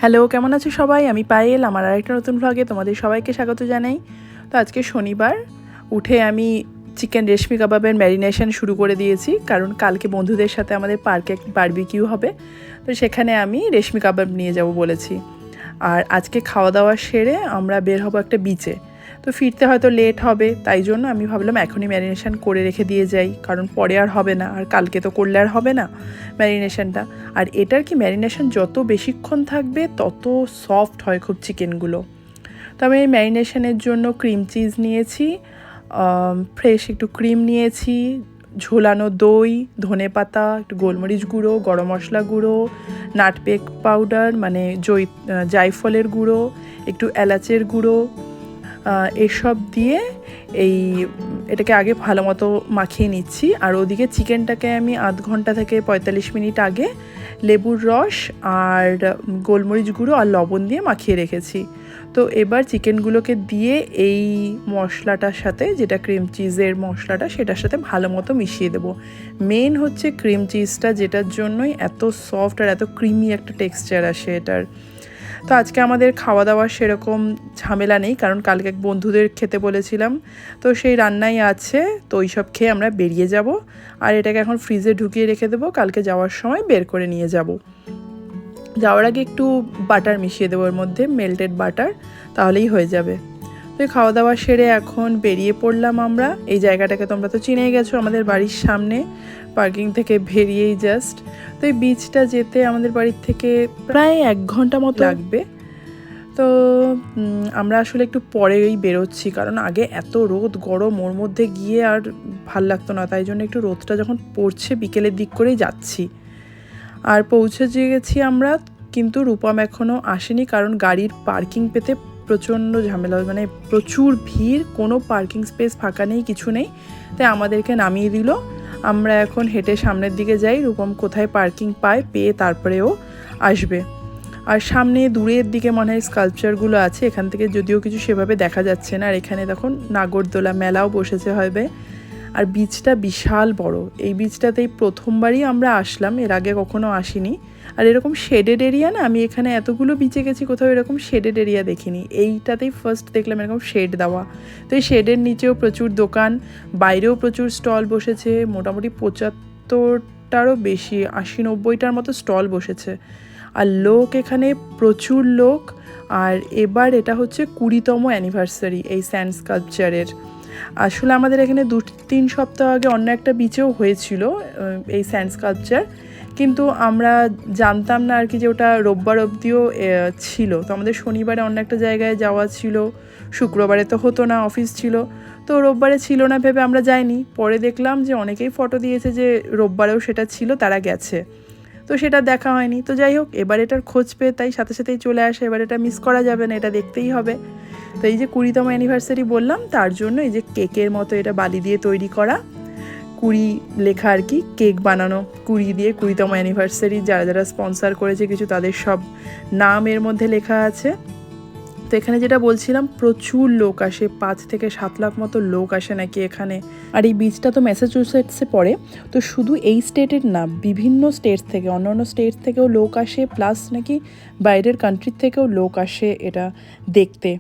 Hello, কেমন আছো সবাই? আমি পায়েল। আমার আরেকটা নতুন ভ্লগে তোমাদের সবাইকে স্বাগত জানাই। তো আজকে শনিবার, উঠে আমি চিকেন রেশমি কাবাবের ম্যারিনেশন শুরু করে দিয়েছি, কারণ কালকে বন্ধুদের সাথে আমাদের পার্কে একটা বারবিকিউ হবে। তো সেখানে আমি রেশমি কাবাব নিয়ে যাব বলেছি। আর আজকে খাওয়া দাওয়া সেরে আমরা বের হবো একটা বিচে। তো ফিরতে হয়তো লেট হবে, তাই জন্য আমি ভাবলাম এখনই ম্যারিনেশন করে রেখে দিয়ে যাই, কারণ পরে আর হবে না, আর কালকে তো করলে আর হবে না ম্যারিনেশনটা। আর এটার কি ম্যারিনেশন যত বেশিক্ষণ থাকবে তত সফট হয় খুব চিকেনগুলো। তো আমি এই ম্যারিনেশনের জন্য ক্রিম চিজ নিয়েছি, ফ্রেশ একটু ক্রিম নিয়েছি, ঝোলানো দই, ধনেপাতা, একটু গোলমরিচ গুঁড়ো, গরম মশলা গুঁড়ো, নাটপেক পাউডার মানে জায়ফলের গুঁড়ো, একটু এলাচের গুঁড়ো, এসব দিয়ে এটাকে আগে ভালো মতো মাখিয়ে নিচ্ছি। আর ওদিকে চিকেনটাকে আমি আধ ঘন্টা থেকে 45 মিনিট আগে লেবুর রস আর গোলমরিচ গুঁড়ো আর লবণ দিয়ে মাখিয়ে রেখেছি। তো এবার চিকেনগুলোকে দিয়ে এই মশলাটার সাথে, যেটা ক্রিম চিজের মশলাটা, সেটার সাথে ভালো মতো মিশিয়ে দেবো। মেন হচ্ছে ক্রিম চিজটা, যেটার জন্যই এত সফট আর এত ক্রিমি একটা টেক্সচার আসে এটার। তো আজকে আমাদের খাওয়া দাওয়ার সেরকম ঝামেলা নেই, কারণ কালকে বন্ধুদের খেতে বলেছিলাম, তো সেই রান্নাই আছে। তো ওই সব খেয়ে আমরা বেরিয়ে যাব। আর এটাকে এখন ফ্রিজে ঢুকিয়ে রেখে দেবো, কালকে যাওয়ার সময় বের করে নিয়ে যাব। যাওয়ার আগে একটু বাটার মিশিয়ে দেবো এর মধ্যে, মেল্টেড বাটার, তাহলেই হয়ে যাবে। তো খাওয়া দাওয়া সেরে এখন বেরিয়ে পড়লাম আমরা। এই জায়গাটাকে তোমরা তো চিনেই গেছো, আমাদের বাড়ির সামনে, পার্কিং থেকে বেরিয়েই জাস্ট। তো এই বিচটা যেতে আমাদের বাড়ির থেকে প্রায় 1 ঘন্টা মতো লাগবে। তো আমরা আসলে একটু পরেই বেরোচ্ছি, কারণ আগে এত রোদ গরম, ওর মধ্যে গিয়ে আর ভাল লাগতো না, তাই জন্য একটু রোদটা যখন পড়ছে বিকেলের দিক করেই যাচ্ছি। আর পৌঁছে গেছি আমরা, কিন্তু রূপম এখনও আসেনি, কারণ গাড়ির পার্কিং পেতে প্রচণ্ড ঝামেলা, মানে প্রচুর ভিড়, কোনো পার্কিং স্পেস ফাঁকা নেই, কিছু নেই। তাই আমাদেরকে নামিয়ে দিল। আমরা এখন হেঁটে সামনের দিকে যাই, রূপম কোথায় পার্কিং পায়, পেয়ে তারপরেও আসবে। আর সামনে দূরের দিকে মনে হয় স্কাল্পচারগুলো আছে, এখান থেকে যদিও কিছু সেভাবে দেখা যাচ্ছে না। আর এখানে দেখুন নাগরদোলা মেলাও বসেছে হবে। আর বিচটা বিশাল বড়, এই বিচটাতেই প্রথমবারই আমরা আসলাম, এর আগে কখনো আসিনি। আর এরকম শেডেড এরিয়া না, আমি এখানে এতগুলো বিচে গেছি, কোথাও এরকম শেডেড এরিয়া দেখিনি, এইটাতেই ফার্স্ট দেখলাম এরকম শেড দেওয়া। তো এই শেডের নিচেও প্রচুর দোকান, বাইরেও প্রচুর স্টল বসেছে, মোটামুটি 75টারও বেশি, 80-90টার মতো স্টল বসেছে। আর লোক এখানে প্রচুর লোক। আর এবার এটা হচ্ছে 20তম অ্যানিভার্সারি এই স্যান্ড স্কাল্পচারের। আসলে আমাদের এখানে 2-3 সপ্তাহ আগে অন্য একটা বিচেও হয়েছিল এই স্যান্ড স্কাল্পচার, কিন্তু আমরা জানতাম না আর কি যে ওটা রোববার অবধিও ছিল। তো আমাদের শনিবারে অন্য একটা জায়গায় যাওয়া ছিল, শুক্রবারে তো হতো না, অফিস ছিল, তো রোববারে ছিল না ভেবে আমরা যাইনি। পরে দেখলাম যে অনেকেই ফটো দিয়েছে যে রোববারেও সেটা ছিল, তারা গেছে, তো সেটা দেখা হয়নি। তো যাই হোক, এবার এটার খোঁজ পেয়ে তাই সাথে সাথেই চলে আসে, এবার এটা মিস করা যাবে না, এটা দেখতেই হবে। তো এই যে 20তম অ্যানিভার্সারি বললাম, তার জন্য এই যে কেকের মতো এটা বালি দিয়ে তৈরি করা, 20 লেখা আর কি, কেক বানানো 20 দিয়ে, 20তম অ্যানিভার্সারি যারা যারা স্পন্সার করেছে কিছু, তাদের সব নাম এর মধ্যে লেখা আছে। তো এখানে যেটা বলছিলাম, প্রচুর লোক আসে, 5 থেকে 7 লাখ মতো লোক আসে নাকি এখানে। আর এই বিচটা তো ম্যাসাচুসেটসে পড়ে, তো শুধু এই স্টেটের না, বিভিন্ন স্টেট থেকে, অন্যান্য স্টেট থেকেও লোক আসে, প্লাস নাকি বাইরের কান্ট্রির থেকেও লোক আসে এটা দেখতে।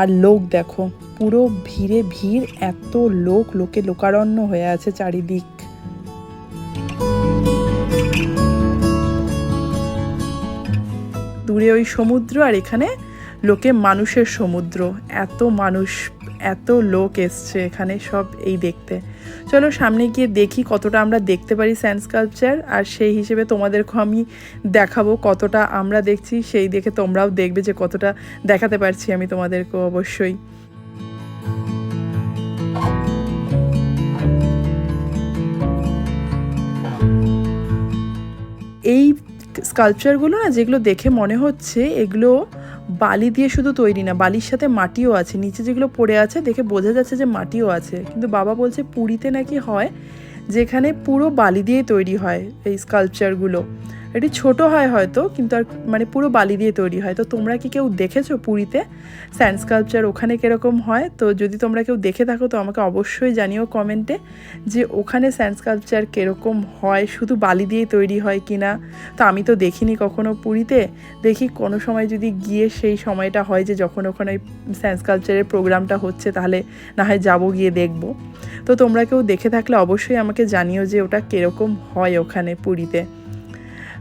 আর লোক দেখো, পুরো ভিড়ে ভিড়, এত লোক, লোকে লোকারণ্য হয়ে আছে চারিদিক। দূরে ওই সমুদ্র, আর এখানে লোকে মানুষের সমুদ্র, এত মানুষ, এত লোক এসছে এখানে সব এই দেখতে। চলো সামনে গিয়ে দেখি কতটা আমরা দেখতে পারি স্যান্ড স্কাল্পচার, আর সেই হিসেবে তোমাদেরকেও আমি দেখাবো কতটা আমরা দেখছি, সেই দেখে তোমরাও দেখবে যে কতটা দেখাতে পারছি আমি তোমাদেরকেও অবশ্যই। এই স্কাল্পচারগুলো না, যেগুলো দেখে মনে হচ্ছে এগুলো বালি দিয়ে শুধু তৈরি না, বালির সাথে মাটিও আছে, নিচে যেগুলো পড়ে আছে দেখে বোঝা যাচ্ছে যে মাটিও আছে। কিন্তু বাবা বলছে পুরীতে নাকি হয় যেখানে পুরো বালি দিয়ে তৈরি হয় এই স্কাল্পচারগুলো, এটি ছোট হয় হয়তো, কিন্তু আর মানে পুরো বালি দিয়ে তৈরি হয়। তো তোমরা কি কেউ দেখেছো পুরীতে স্যান্ড স্কাল্পচার ওখানে কীরকম হয়? তো যদি তোমরা কেউ দেখে থাকো তো আমাকে অবশ্যই জানিও কমেন্টে যে ওখানে স্যান্ড স্কাল্পচার কীরকম হয়, শুধু বালি দিয়েই তৈরি হয় কি না। তো আমি তো দেখিনি কখনো পুরীতে, দেখি কোনো সময় যদি গিয়ে সেই সময়টা হয় যে যখন ওখানে স্যান্ড স্কাল্পচারের প্রোগ্রামটা হচ্ছে, তাহলে না হয় যাবো, গিয়ে দেখবো। তো তোমরা কেউ দেখে থাকলে অবশ্যই আমাকে জানিও যে ওটা কীরকম হয় ওখানে পুরীতে।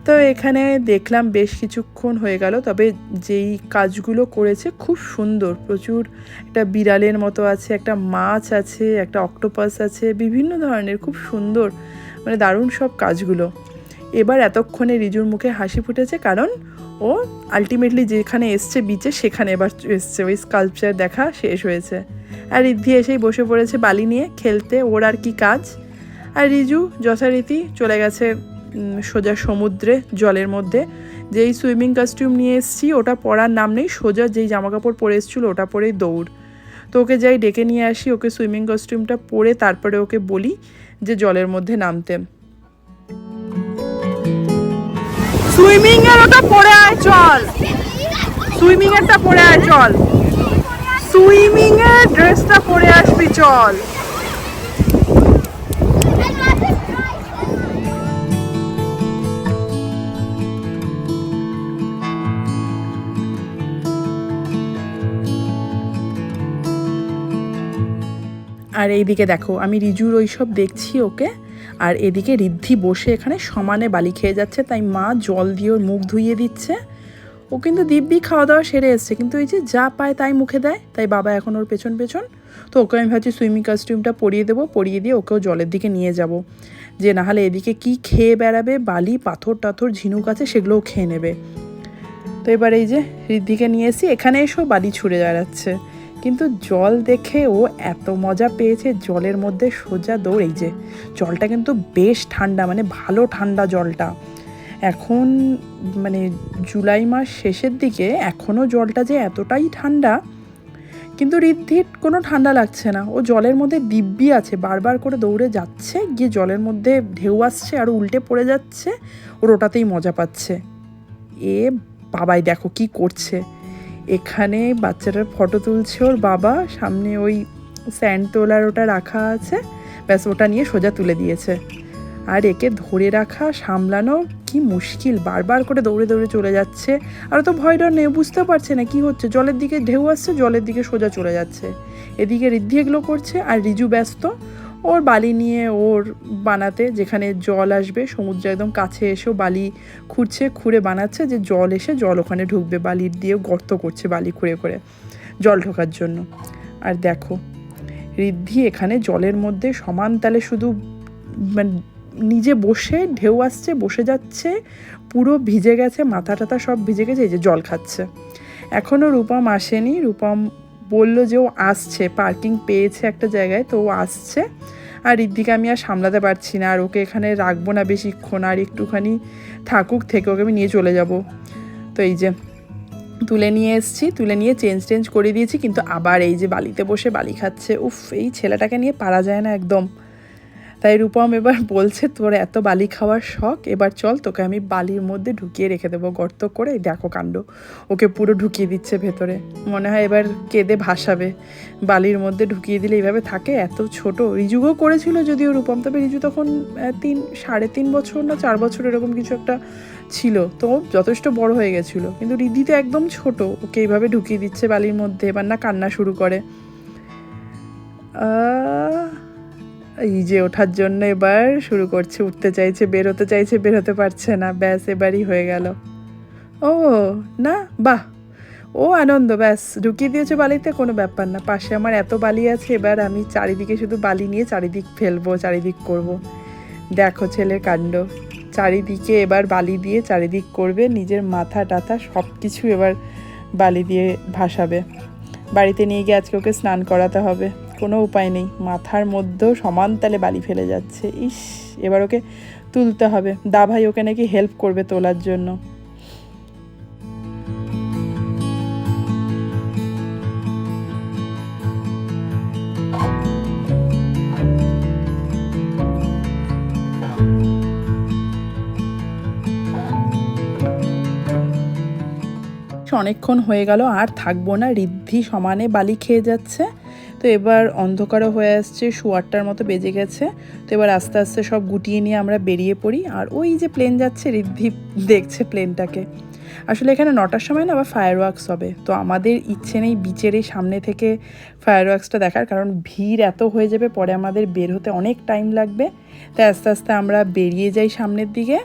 তো এখানে দেখলাম বেশ কিছুক্ষণ হয়ে গেল, তবে যেই কাজগুলো করেছে খুব সুন্দর। প্রচুর একটা বিড়ালের মতো আছে, একটা মাছ আছে, একটা অক্টোপাস আছে, বিভিন্ন ধরনের, খুব সুন্দর, মানে দারুণ সব কাজগুলো। এবার এতক্ষণে রিজুর মুখে হাসি ফুটেছে, কারণ ও আলটিমেটলি যেখানে এসছে বিচে সেখানে এবার এসছে, ওই স্কাল্পচার দেখা শেষ হয়েছে। আর রিদ্ধি এসেই বসে পড়েছে বালি নিয়ে খেলতে, ওর আর কি কাজ। আর রিজু যথারীতি চলে গেছে সোজা সমুদ্রে, জলের মধ্যে। যেই সুইমিং কস্টিউম নিয়ে এসেছি ওটা পরার নাম নেই, সোজা যেই জামাকাপড় পরে এসেছিলো ওটা পরেই দৌড়। তো ওকে যাই ডেকে নিয়ে আসি, ওকে সুইমিং কস্টিউমটা পরে তারপরে ওকে বলি যে জলের মধ্যে নামতে। সুইমিং এর ওটা পরে আয় চল, সুইমিং এরটা পরে আয় চল, সুইমিং এর ড্রেসটা পরে আসবি চল। আর এইদিকে দেখো আমি রিজুর ওই সব দেখছি ওকে, আর এদিকে রিদ্ধি বসে এখানে সমানে বালি খেয়ে যাচ্ছে, তাই মা জল দিয়ে ওর মুখ ধুইয়ে দিচ্ছে। ও কিন্তু দিব্যি খাওয়া দাওয়া সেরে এসছে, কিন্তু এই যে যা পায় তাই মুখে দেয়, তাই বাবা এখন ওর পেছন পেছন। তো ওকে আমি ভাবছি সুইমিং কস্টিউমটা পরিয়ে দেবো, পরিয়ে দিয়ে ওকেও জলের দিকে নিয়ে যাব, যে নাহলে এদিকে কি খেয়ে বেড়াবে, বালি পাথর টাথর ঝিনুক আছে সেগুলোও খেয়ে নেবে। তো এবার এই যে রিদ্ধিকে নিয়ে এসি, এখানে এসেও বালি ছুঁড়ে বেড়াচ্ছে, কিন্তু জল দেখে ও এত মজা পেয়েছে, জলের মধ্যে সোজা দৌড়। এই যে জলটা কিন্তু বেশ ঠান্ডা, মানে ভালো ঠান্ডা জলটা। এখন মানে জুলাই মাস শেষের দিকে এখনও জলটা যে এতটাই ঠান্ডা, কিন্তু রিদ্ধির কোনো ঠান্ডা লাগছে না। ও জলের মধ্যে দিব্যি আছে, বারবার করে দৌড়ে যাচ্ছে, গিয়ে জলের মধ্যে ঢেউ আসছে আর উল্টে পড়ে যাচ্ছে, ওর ওটাতেই মজা পাচ্ছে। এ বাবাই দেখো কি করছে, এখানে বাচ্চাটার ফটো তুলছে ওর বাবা, সামনে ওই স্যান্ড তোলার ওটা রাখা আছে, ব্যাস ওটা নিয়ে সোজা তুলে দিয়েছে। আর একে ধরে রাখা সামলানো কি মুশকিল, বারবার করে দৌড়ে দৌড়ে চলে যাচ্ছে, আর তো ভয় ডর নেই, বুঝতে পারছে না কি হচ্ছে, জলের দিকে ঢেউ আসছে, জলের দিকে সোজা চলে যাচ্ছে। এদিকে রিদ্ধি এগুলো করছে, আর রিজু ব্যস্ত ওর বালি নিয়ে ওর বানাতে, যেখানে জল আসবে, সমুদ্র একদম কাছে এসেও বালি খুঁড়ছে, খুঁড়ে বানাচ্ছে যে জল এসে জল ওখানে ঢুকবে, বালির দিয়ে গর্ত করছে বালি খুঁড়ে করে জল ঢোকার জন্য। আর দেখো রিদ্ধি এখানে জলের মধ্যে সমান তালে শুধু মানে নিজে বসে, ঢেউ আসছে বসে যাচ্ছে, পুরো ভিজে গেছে, মাথা টাথা সব ভিজে গেছে, এই যে জল খাচ্ছে। এখনও রূপম আসেনি, রূপম বললো যে ও আসছে, পার্কিং পেয়েছে একটা জায়গায়, তো ও আসছে। আর রিদ্ধিকে আমি আর সামলাতে পারছি না, আর ওকে এখানে রাখবো না বেশিক্ষণ, আর একটুখানি থাকুক, থেকে ওকে আমি নিয়ে চলে যাব। তো এই যে তুলে নিয়ে এসেছি, তুলে নিয়ে চেঞ্জ করে দিয়েছি, কিন্তু আবার এই যে বালিতে বসে বালি খাচ্ছে। উফ, এই ছেলেটাকে নিয়ে পারা যায় না একদম। তাই রূপম এবার বলছে তোর এত বালি খাওয়ার শখ, এবার চল তোকে আমি বালির মধ্যে ঢুকিয়ে রেখে দেবো গর্ত করে। দেখো কাণ্ড, ওকে পুরো ঢুকিয়ে দিচ্ছে ভেতরে, মনে হয় এবার কেঁদে ভাসাবে। বালির মধ্যে ঢুকিয়ে দিলে এইভাবে থাকে, এত ছোট। রিজুও করেছিল যদিও রূপম, তবে রিজু তখন 3.5 বছর না 4 বছর এরকম কিছু একটা ছিল, তো যথেষ্ট বড় হয়ে গেছিলো। কিন্তু রিদ্ধি তো একদম ছোট, ওকে এইভাবে ঢুকিয়ে দিচ্ছে বালির মধ্যে, এবার না কান্না শুরু করে। এই যে ওঠার জন্য এবার শুরু করছে, উঠতে চাইছে, বেরোতে চাইছে, বেরোতে পারছে না, ব্যাস এবারই হয়ে গেল। ও না, বাহ, ও আনন্দ, ব্যাস ঢুকিয়ে দিয়েছে বালিতে, কোনো ব্যাপার না। পাশে আমার এত বালি আছে, এবার আমি চারিদিকে শুধু বালি নিয়ে চারিদিক ফেলবো, চারিদিক করব। দেখো ছেলের কাণ্ড, চারিদিকে এবার বালি দিয়ে চারিদিক করবে, নিজের মাথা টাথা সব কিছু এবার বালি দিয়ে ভাসাবে। বাড়িতে নিয়ে গিয়ে আজকে ওকে স্নান করাতে হবে, কোনো উপায় নেই, মাথার মধ্যেও সমান তালে বালি ফেলে যাচ্ছে। ইস, এবার ওকে তুলতে হবে, দা ভাই ওকে নাকি হেল্প করবে তোলার জন্য। অনেকক্ষণ হয়ে গেল, আর থাকবো না, ঋদ্ধি সমানে বালি খেয়ে যাচ্ছে। তো এবার অন্ধকারও হয়ে আসছে, 8:15 মতো বেজে গেছে। তো এবার আস্তে আস্তে সব গুটিয়ে নিয়ে আমরা বেরিয়ে পড়ি। আর ওই যে প্লেন যাচ্ছে, ঋদ্ধি দেখছে প্লেনটাকে। আসলে এখানে 9টার সময় না আবার ফায়ার ওয়ার্কস হবে, তো আমাদের ইচ্ছে নেই বিচের এই সামনে থেকে ফায়ার ওয়ার্কসটা দেখার, কারণ ভিড় এত হয়ে যাবে, পরে আমাদের বের হতে অনেক টাইম লাগবে। তাই আস্তে আস্তে আমরা বেরিয়ে যাই সামনের দিকে।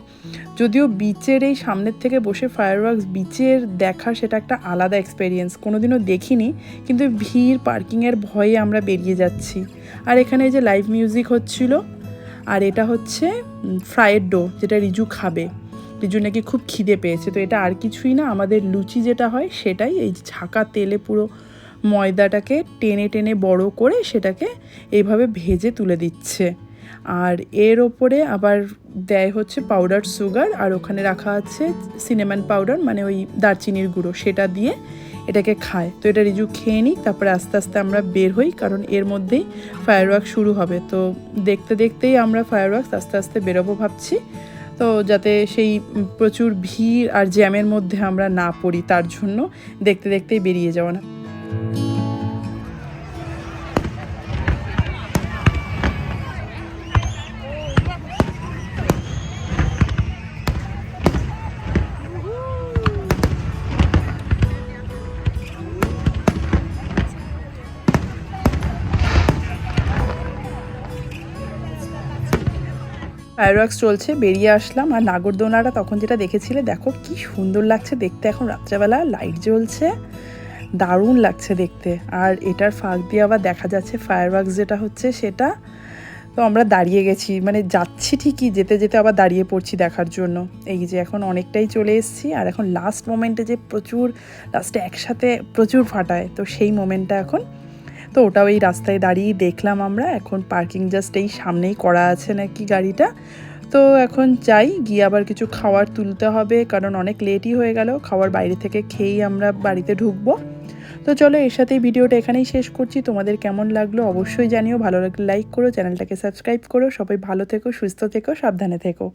যদিও বিচের এই সামনের থেকে বসে ফায়ার ওয়ার্কস বিচের দেখা সেটা একটা আলাদা এক্সপেরিয়েন্স, কোনোদিনও দেখিনি, কিন্তু ভিড় পার্কিংয়ের ভয়ে আমরা বেরিয়ে যাচ্ছি। আর এখানে এই যে লাইভ মিউজিক হচ্ছিল, আর এটা হচ্ছে ফ্রাইড ডো, যেটা রিজু খাবে। রিজু নাকি খুব খিদে পেয়েছে, তো এটা আর কিছুই না, আমাদের লুচি যেটা হয় সেটাই, এই ছাকা তেলে পুরো ময়দাটাকে টেনে টেনে বড় করে সেটাকে এইভাবে ভেজে তুলে দিচ্ছে। আর এর ওপরে আবার দেয় হচ্ছে পাউডার সুগার, আর ওখানে রাখা আছে সিনেমান পাউডার, মানে ওই দারচিনির গুঁড়ো, সেটা দিয়ে এটাকে খায়। তো এটা রিজু খেয়ে নিই, তারপরে আস্তে আস্তে আমরা বের হই, কারণ এর মধ্যেই ফায়ার ওয়ার্ক শুরু হবে। তো দেখতে দেখতেই আমরা ফায়ার ওয়ার্কস আস্তে আস্তে বেরোবো ভাবছি, তো যাতে সেই প্রচুর ভিড় আর জ্যামের মধ্যে আমরা না পড়ি, তার জন্য দেখতে দেখতেই বেরিয়ে যাওয়া না। ফায়ার ওয়ার্কস চলছে, বেরিয়ে আসলাম। আর নাগরদোলনাটা তখন যেটা দেখেছিলে, দেখো কি সুন্দর লাগছে দেখতে, এখন রাত্রেবেলা লাইট জ্বলছে, দারুণ লাগছে দেখতে। আর এটার ফাঁক দিয়ে আবার দেখা যাচ্ছে ফায়ার ওয়ার্কস যেটা হচ্ছে সেটা। তো আমরা দাঁড়িয়ে গেছি, মানে যাচ্ছি ঠিকই, যেতে যেতে আবার দাঁড়িয়ে পড়ছি দেখার জন্য। এই যে এখন অনেকটাই চলে এসেছি, আর এখন লাস্ট মোমেন্টে যে প্রচুর লাস্টে একসাথে প্রচুর ফাটায়, তো সেই মোমেন্টটা এখন। তো ওটাও এই রাস্তায় দাঁড়িয়ে দেখলাম আমরা। এখন পার্কিং জাস্ট এই সামনেই করা আছে নাকি গাড়িটা। তো এখন যাই, গিয়ে আবার কিছু খাওয়ার তুলতে হবে, কারণ অনেক লেটই হয়ে গেল, খাওয়ার বাইরে থেকে খেয়েই আমরা বাড়িতে ঢুকবো। তো চলো, এর সাথেই ভিডিওটা এখানেই শেষ করছি। তোমাদের কেমন লাগলো অবশ্যই জানিও, ভালো লাগলে লাইক করো, চ্যানেলটাকে সাবস্ক্রাইব করো। সবাই ভালো থেকো, সুস্থ থেকো, সাবধানে থেকো।